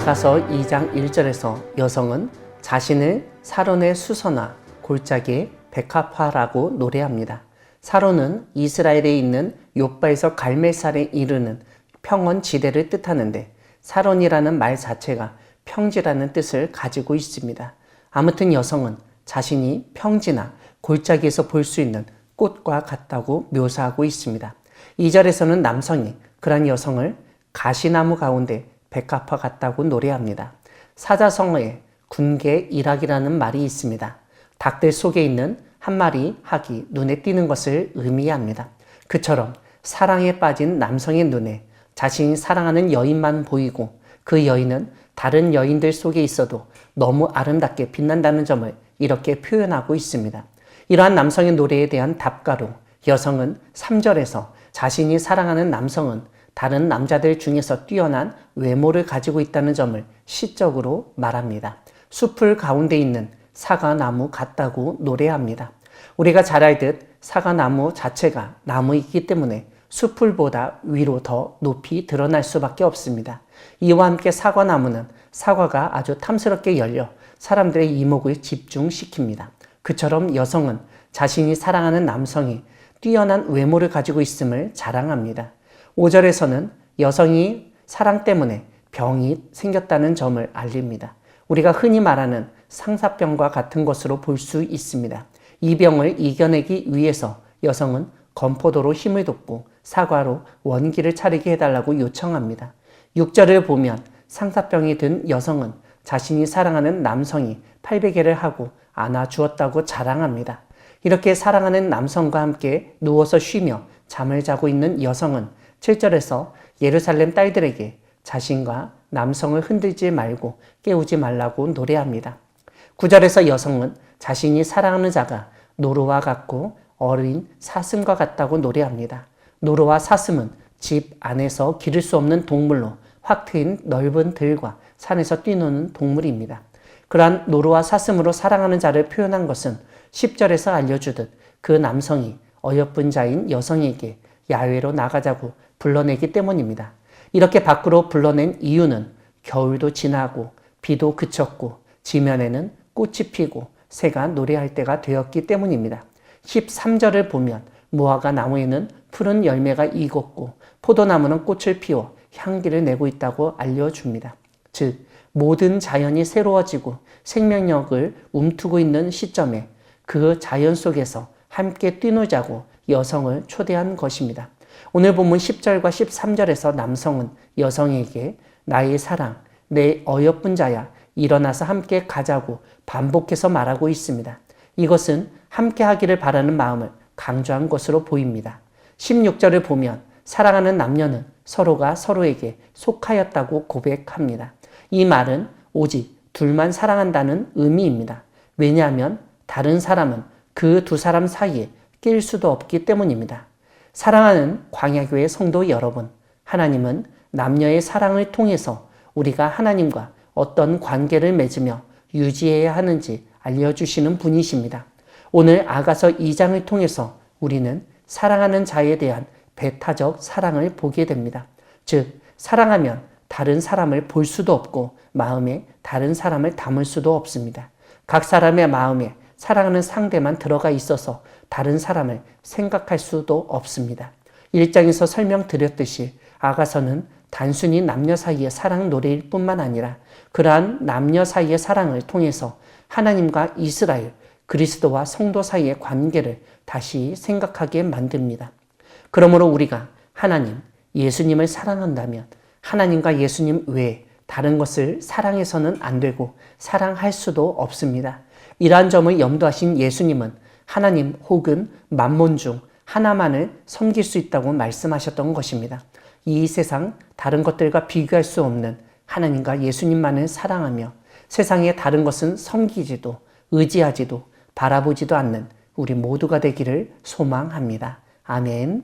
아가서 2장 1절에서 여성은 자신을 사론의 수서나 골짜기의 백합화라고 노래합니다. 사론은 이스라엘에 있는 욥바에서 갈멜살에 이르는 평원 지대를 뜻하는데 사론이라는 말 자체가 평지라는 뜻을 가지고 있습니다. 아무튼 여성은 자신이 평지나 골짜기에서 볼 수 있는 꽃과 같다고 묘사하고 있습니다. 2절에서는 남성이 그런 여성을 가시나무 가운데 백합화 같다고 노래합니다. 사자성어에 군계 일학이라는 말이 있습니다. 닭들 속에 있는 한 마리 학이 눈에 띄는 것을 의미합니다. 그처럼 사랑에 빠진 남성의 눈에 자신이 사랑하는 여인만 보이고 그 여인은 다른 여인들 속에 있어도 너무 아름답게 빛난다는 점을 이렇게 표현하고 있습니다. 이러한 남성의 노래에 대한 답가로 여성은 3절에서 자신이 사랑하는 남성은 다른 남자들 중에서 뛰어난 외모를 가지고 있다는 점을 시적으로 말합니다. 숲을 가운데 있는 사과나무 같다고 노래합니다. 우리가 잘 알듯 사과나무 자체가 나무이기 때문에 숲풀보다 위로 더 높이 드러날 수밖에 없습니다. 이와 함께 사과나무는 사과가 아주 탐스럽게 열려 사람들의 이목을 집중시킵니다. 그처럼 여성은 자신이 사랑하는 남성이 뛰어난 외모를 가지고 있음을 자랑합니다. 5절에서는 여성이 사랑 때문에 병이 생겼다는 점을 알립니다. 우리가 흔히 말하는 상사병과 같은 것으로 볼 수 있습니다. 이 병을 이겨내기 위해서 여성은 건포도로 힘을 돋고 사과로 원기를 차리게 해달라고 요청합니다. 6절을 보면 상사병이 든 여성은 자신이 사랑하는 남성이 팔베개를 하고 안아주었다고 자랑합니다. 이렇게 사랑하는 남성과 함께 누워서 쉬며 잠을 자고 있는 여성은 7절에서 예루살렘 딸들에게 자신과 남성을 흔들지 말고 깨우지 말라고 노래합니다. 9절에서 여성은 자신이 사랑하는 자가 노루와 같고 어린 사슴과 같다고 노래합니다. 노루와 사슴은 집 안에서 기를 수 없는 동물로 확 트인 넓은 들과 산에서 뛰노는 동물입니다. 그러한 노루와 사슴으로 사랑하는 자를 표현한 것은 10절에서 알려주듯 그 남성이 어여쁜 자인 여성에게 야외로 나가자고 불러내기 때문입니다. 이렇게 밖으로 불러낸 이유는 겨울도 지나고 비도 그쳤고 지면에는 꽃이 피고 새가 노래할 때가 되었기 때문입니다. 13절을 보면 무화과 나무에는 푸른 열매가 익었고 포도나무는 꽃을 피워 향기를 내고 있다고 알려줍니다. 즉 모든 자연이 새로워지고 생명력을 움트고 있는 시점에 그 자연 속에서 함께 뛰놀자고 여성을 초대한 것입니다. 오늘 본문 10절과 13절에서 남성은 여성에게 나의 사랑, 내 어여쁜 자야, 일어나서 함께 가자고 반복해서 말하고 있습니다. 이것은 함께 하기를 바라는 마음을 강조한 것으로 보입니다. 16절을 보면 사랑하는 남녀는 서로가 서로에게 속하였다고 고백합니다. 이 말은 오직 둘만 사랑한다는 의미입니다. 왜냐하면 다른 사람은 그 두 사람 사이에 낄 수도 없기 때문입니다. 사랑하는 광야교회 성도 여러분, 하나님은 남녀의 사랑을 통해서 우리가 하나님과 어떤 관계를 맺으며 유지해야 하는지 알려주시는 분이십니다. 오늘 아가서 2장을 통해서 우리는 사랑하는 자에 대한 배타적 사랑을 보게 됩니다. 즉, 사랑하면 다른 사람을 볼 수도 없고 마음에 다른 사람을 담을 수도 없습니다. 각 사람의 마음에 사랑하는 상대만 들어가 있어서 다른 사람을 생각할 수도 없습니다. 1장에서 설명드렸듯이 아가서는 단순히 남녀 사이의 사랑 노래일 뿐만 아니라 그러한 남녀 사이의 사랑을 통해서 하나님과 이스라엘, 그리스도와 성도 사이의 관계를 다시 생각하게 만듭니다. 그러므로 우리가 하나님, 예수님을 사랑한다면 하나님과 예수님 외에 다른 것을 사랑해서는 안 되고 사랑할 수도 없습니다. 이러한 점을 염두하신 예수님은 하나님 혹은 만몬 중 하나만을 섬길 수 있다고 말씀하셨던 것입니다. 이 세상 다른 것들과 비교할 수 없는 하나님과 예수님만을 사랑하며 세상의 다른 것은 섬기지도 의지하지도 바라보지도 않는 우리 모두가 되기를 소망합니다. 아멘.